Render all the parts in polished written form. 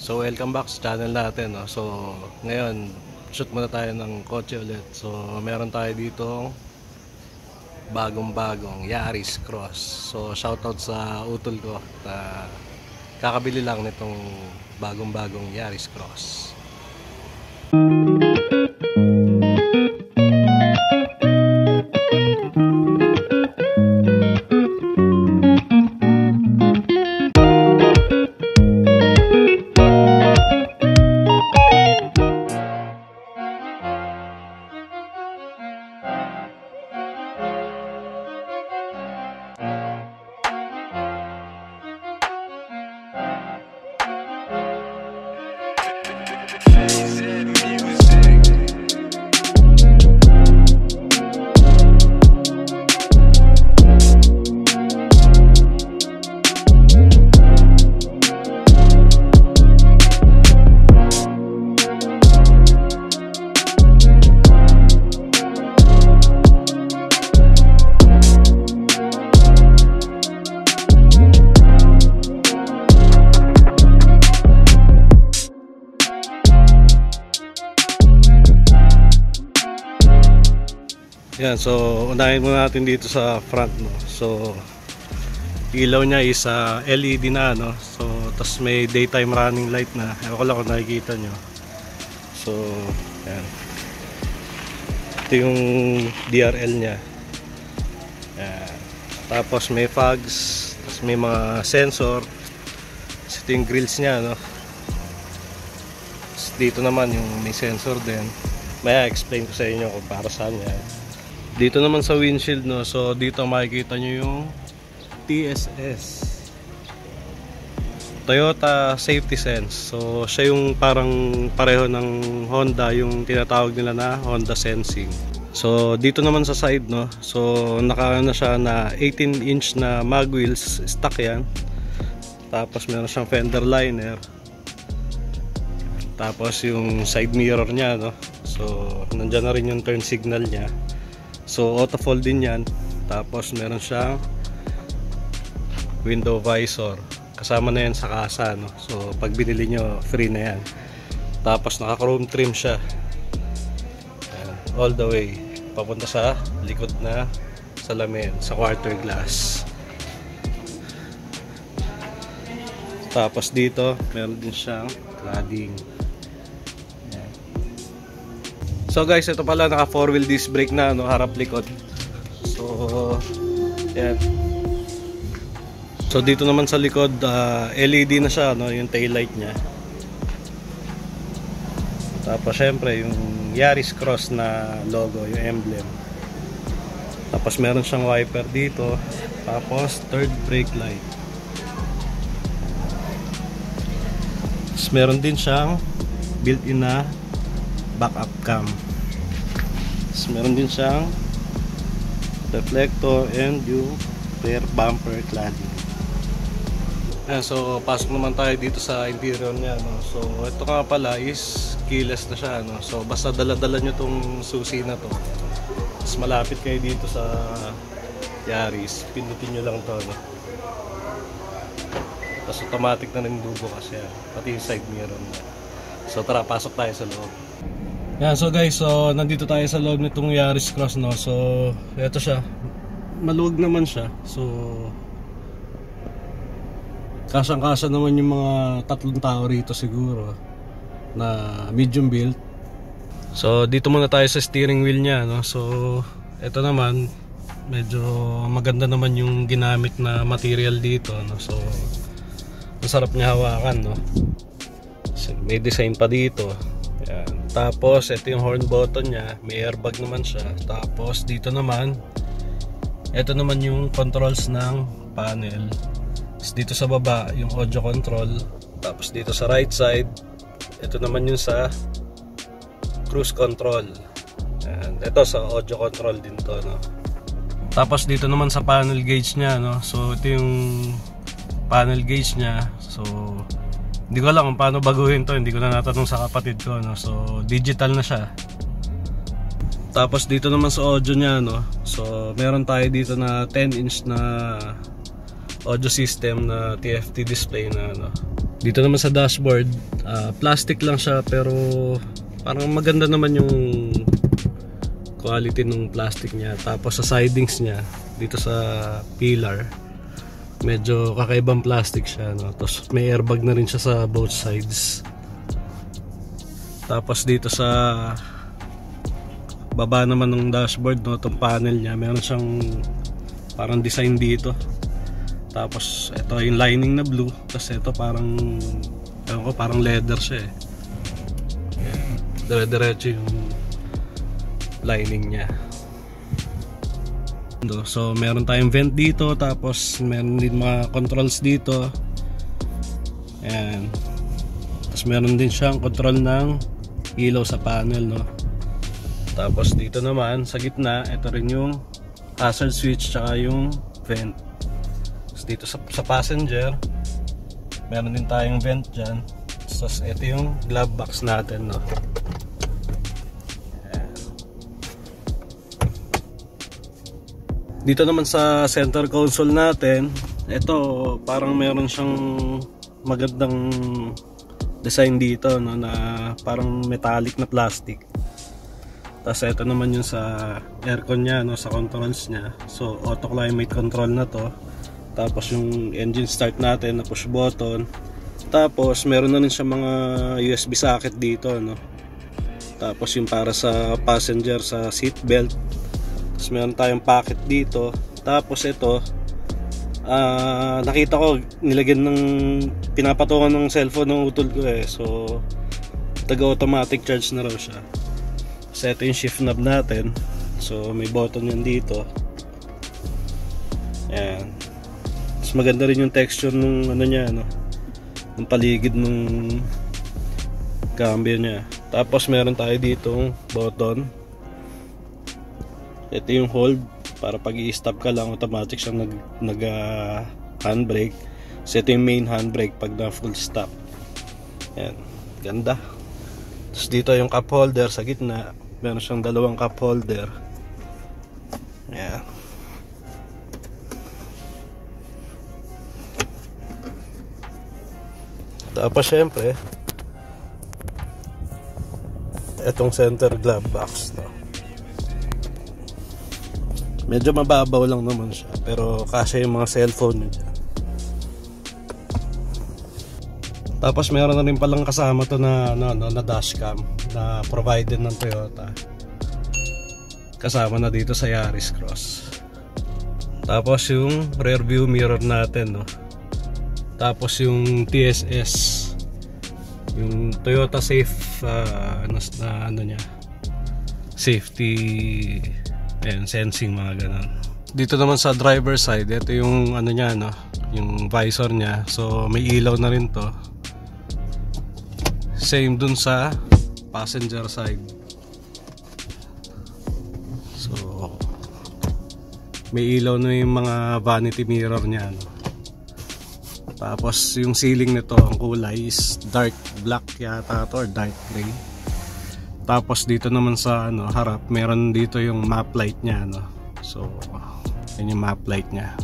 So welcome back sa channel natin, no? So ngayon shoot muna tayo ng kotse ulit. So meron tayo dito bagong Yaris Cross. So shoutout sa utol ko na kakabili lang nitong bagong Yaris Cross. Yan, so unahin muna natin dito sa front, no. So ilaw niya is LED na, no. So tas may daytime running light na. Ewan ko lang kung nakikita nyo. So yan, ito yung DRL nya. Yan. Tapos may fogs, tapos may mga sensor. Tapos ito yung grills nya, no. Tapos dito naman yung may sensor din. Maya explain ko sa inyo kung para saan yan. Dito naman sa windshield, no, so dito makikita nyo yung TSS, Toyota Safety Sense. So siya yung parang pareho ng Honda, yung tinatawag nila na Honda Sensing. So dito naman sa side, no, so naka na siya na 18-inch na mag wheels, stock yan. Tapos meron siyang fender liner. Tapos yung side mirror nya, no, so nandyan na rin yung turn signal nya. So auto fold din yan. Tapos meron siyang window visor. Kasama na yan sa kasa, no? So pag binili nyo, free na yan. Tapos naka chrome trim siya. All the way papunta sa likod na salamin, sa quarter glass. Tapos dito meron din siyang cladding. So guys, ito pala naka 4-wheel disc brake na, no, harap likod. So yan. So dito naman sa likod, LED na siya, no, yung tail light niya. Tapos syempre yung Yaris Cross na logo, yung emblem. Tapos meron siyang wiper dito. Tapos third brake light. Tapos meron din siyang built-in na backup cam. So, meron din siyang reflector and yung rear bumper cladding. Ayan, so pasok naman tayo dito sa interior niya, no? So ito nga pala is keyless na siya, no? So basta dala-dala nyo tong susi na to. Mas malapit kayo dito sa Yaris, pindutin nyo lang to, no? Tapos automatic na rin bubukas yan, pati yung side mirror na. So tara, pasok tayo sa loob. Yan, so guys, so nandito tayo sa loob nitong Yaris Cross, no. So ito siya, maluwag naman siya. So kasang-kasa naman yung mga tatlong tao rito siguro na medium build. So dito muna tayo sa steering wheel nya, no. So ito naman medyo maganda naman yung ginamit na material dito, no. So masarap niya hawakan, no. So, may design pa dito. Yan. Tapos ito yung horn button nya, may airbag naman siya. Tapos dito naman, ito naman yung controls ng panel. Tapos dito sa baba yung audio control. Tapos dito sa right side, ito naman yung sa cruise control. Yan. Ito sa audio control din to, no. Tapos dito naman sa panel gauge nya, no. So ito yung panel gauge nya. So hindi ko alam kung paano baguhin to, hindi ko na natanong sa kapatid ko, no? So digital na siya. Tapos dito naman sa audio nya, no? So meron tayo dito na 10-inch na audio system na TFT display na, no? Dito naman sa dashboard, plastic lang siya pero parang maganda naman yung quality ng plastic niya. Tapos sa sidings niya, dito sa pillar, medyo kakaibang plastic siya, no? Tapos may airbag na rin siya sa both sides. Tapos dito sa baba naman ng dashboard, no, itong panel niya, meron siyang parang design dito. Tapos ito yung lining na blue. Tapos ito parang, ewan ko, parang leather siya eh. Dire-diretso yung lining niya. So meron tayong vent dito, tapos meron din mga controls dito. Ayan. Tapos meron din siyang control ng ilaw sa panel, no. Tapos dito naman sa gitna, ito rin yung hazard switch tsaka yung vent. Tapos dito sa passenger, meron din tayong vent dyan. Tapos ito yung glove box natin, no. Dito naman sa center console natin, ito parang meron siyang magandang design dito, no, na parang metallic na plastic. Tapos ito naman yung sa aircon niya, no, sa controls niya. So auto climate control na to. Tapos yung engine start natin na push button. Tapos meron na rin siya mga USB socket dito, no. Tapos yung para sa passenger sa seat belt. Tapos meron tayong pocket dito. Tapos ito, nakita ko nilagyan ng pinapatungan ng cellphone ng utol ko eh. So taga automatic charge na raw siya. So ito yung shift knob natin. So may button yan dito. Ayan. Tapos maganda rin yung texture nung ano niya, no, ng paligid ng cambio niya. Tapos meron tayo ditong button. Ito yung hold para pag i-stop ka lang, automatic siyang nag handbrake. So ito yung main handbrake pag na full stop. Ayan, ganda. Tapos dito yung cup holder sa gitna, meron siyang dalawang cup holder. Ayan. Tapos syempre itong center glove box, no. Medyo mababaw lang naman siya, pero kasya yung mga cellphone niya. Tapos meron na rin palang kasama to na dashcam na provided ng Toyota. Kasama na dito sa Yaris Cross. Tapos yung rear view mirror natin, no. Tapos yung TSS, yung Toyota Safe ano niya, safety, ayan, sensing, mga ganun. Dito naman sa driver side, ito yung ano niya, no, yung visor niya. So may ilaw na rin to. Same dun sa passenger side. So may ilaw na yung mga vanity mirror niya, no. Tapos yung ceiling nito, ang kulay is dark black yata to, or dark gray. Tapos dito naman sa ano, harap, meron dito yung map light niya, no. So yan yung map light niya.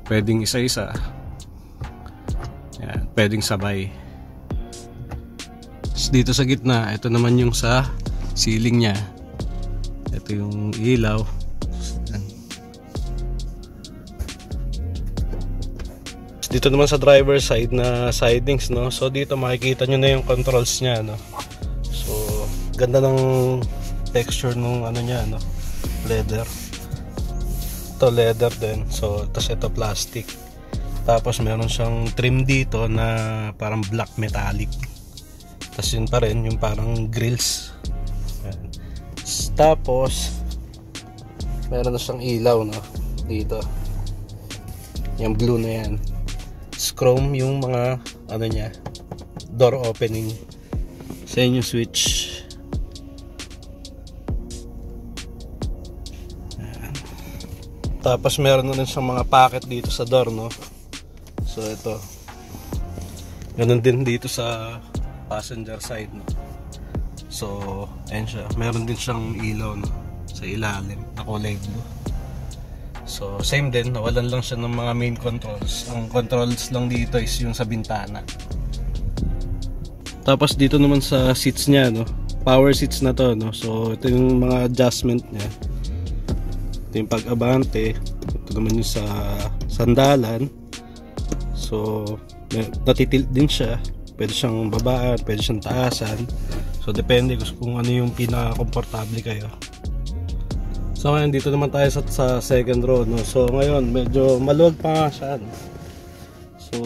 Pwedeng isa-isa. Yan, pwedeng sabay. Tapos dito sa gitna, ito naman yung sa ceiling niya. Ito yung ilaw. Dito naman sa driver side na sidings, no. So dito makikita nyo na yung controls niya, no. So ganda ng texture nung ano niya, no, leather. Ito leather din. So tas ito plastic. Tapos meron siyang trim dito na parang black metallic. Tas yun pa rin yung parang grills. Ayan. Tapos meron na siyang ilaw, no, dito. Yung blue na yan. Chrome yung mga ano niya, door opening. Sa yung switch. Ayan. Tapos meron na rin siyang mga pocket dito sa door, no. So ito, ganun din dito sa passenger side, no. So ayan siya, meron din siyang ilaw, no, sa ilalim na kulay blue. So same din, nawalan lang siya ng mga main controls. Ang controls lang dito is yung sa bintana. Tapos dito naman sa seats niya, no, power seats na to, no. So ito yung mga adjustment niya. Ito yung pag-abante, ito naman yung sa sandalan. So natitilt din siya, pwede siyang babaan, pwede siyang taasan. So depende kung ano yung pinaka-komportable kayo. So ngayon dito naman tayo sa second row, no? So ngayon medyo maluwag pa nga siya, no? So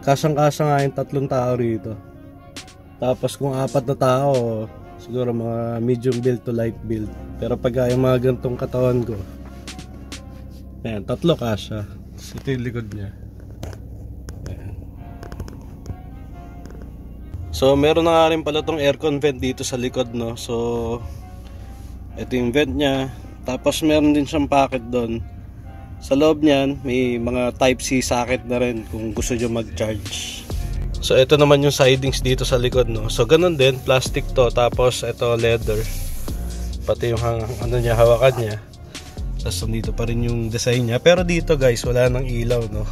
kasyang-kasya nga yung 3 tao rito. Tapos kung 4 na tao, siguro mga medium build to light build. Pero pag yung mga gantong katawan ko, ayan, 3 kasya. Ito yung likod niya. Ayan. So meron na nga rin pala tong aircon vent dito sa likod, no. So ito yung vent niya. Tapos meron din siyang pocket doon. Sa loob niyan may mga type C socket na rin kung gusto niyo mag-charge. So ito naman yung sidings dito sa likod, no. So ganun din, plastic to, tapos ito leather. Pati yung ano niya, hawakan niya. Tapos dito pa rin yung design niya. Pero dito guys, wala nang ilaw, no.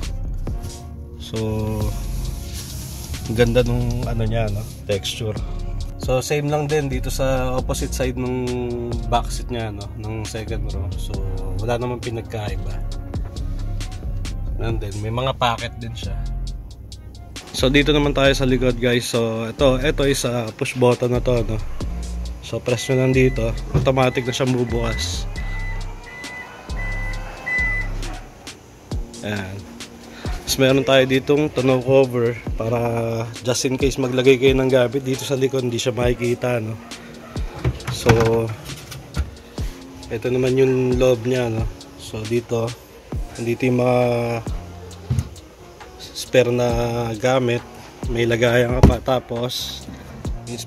So ganda nung ano niya, no, texture. So same lang din dito sa opposite side ng back seat niya, no, ng second row. So wala namang pinagkaiba. And then may mga pocket din siya. So dito naman tayo sa likod guys. So ito is push button na to, no. So press nyo lang dito, automatic na siya bubukas. Ayan. Tapos meron tayo ditong tonneau cover para just in case maglagay kayo ng gamit dito sa likod, hindi siya makikita, no. So ito naman yung loob niya, no. So dito yung mga spare na gamit, may lagayan ka pa. Tapos yung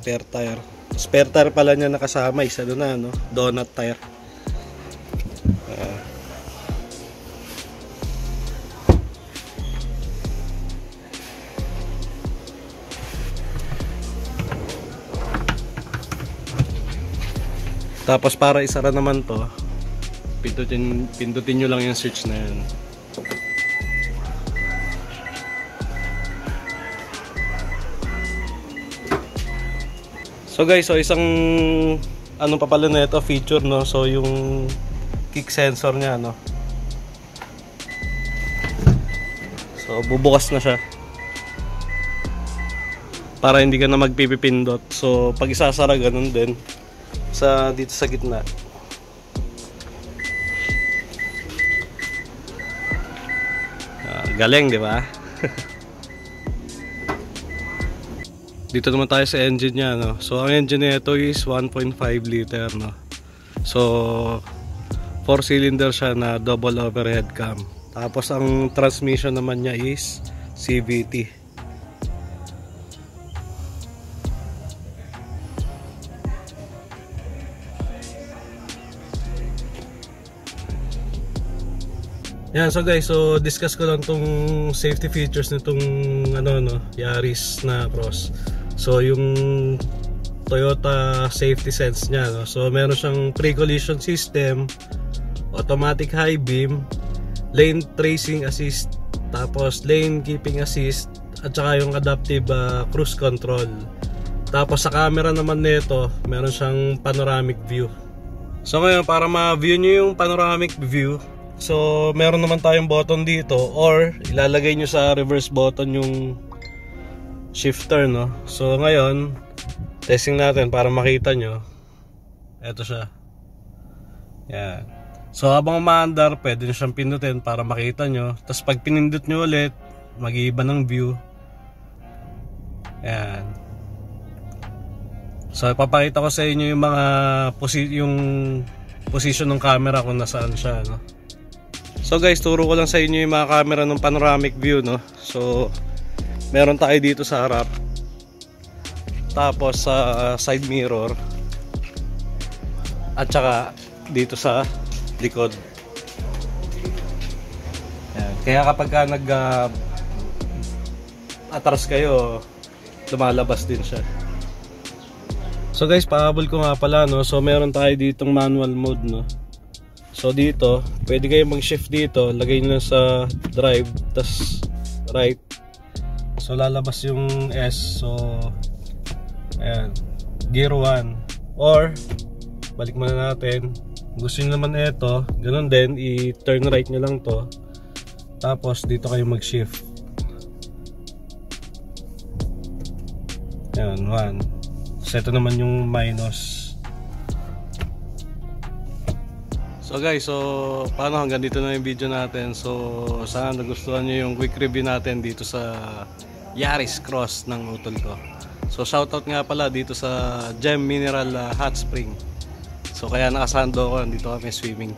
spare tire pala niya nakasama, isa doon na, no, donut tire. Tapos para isara naman to, pindutin nyo lang yung switch na yan. So guys, so isang ano pa pala na ito, feature, no. So yung kick sensor nya, no. So bubukas na siya para hindi ka na magpipindot. So pag isasara ganun din dito sa gitna. Galing, di ba? Dito naman tayo sa engine niya, no. So ang engine nito is 1.5 liter, no. So 4 cylinder siya na double overhead cam. Tapos ang transmission naman niya is CVT. Yan, so guys, so discuss ko lang tong safety features nitong Yaris na Cross. So yung Toyota safety sense niya, no? So meron siyang pre-collision system, automatic high beam, lane tracing assist, tapos lane keeping assist, at saka yung adaptive cruise control. Tapos sa camera naman nito, meron siyang panoramic view. So ngayon, para ma-view nyo yung panoramic view, so meron naman tayong button dito, or ilalagay nyo sa reverse button yung shifter, no. So ngayon testing natin para makita nyo. Eto siya. Yan. So habang umaandar, pwede nyo siyang pindutin para makita nyo. Tapos pag pinindot nyo ulit, mag-iiba ng view. Yan. So ipapakita ko sa inyo yung mga position ng camera kung nasaan siya, no. So guys, turo ko lang sa inyo yung mga camera ng panoramic view, no. So meron tayo dito sa harap, tapos sa side mirror, at saka dito sa likod. Yan. Kaya kapag ka atras kayo, lumalabas din siya. So guys, pahabol ko nga pala, no. So meron tayo ditong manual mode, no. So dito, pwede kayo mag-shift dito, lagay nyo lang sa drive, tas right. So lalabas yung S. So ayan, gear 1. Or balik muna natin. Gusto nyo naman ito, ganun din, i-turn right nyo lang to. Tapos dito kayo mag-shift. Ayan, 1. So ito naman yung minus. So guys, so paano, hanggang dito na yung video natin. So sana nagustuhan nyo yung quick review natin dito sa Yaris Cross ng utol ko. So shoutout nga pala dito sa Gem Mineral Hot Spring. So kaya nakasando ako, dito kami swimming.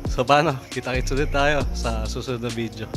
So paano, kita-kits ulit tayo sa susunod na video.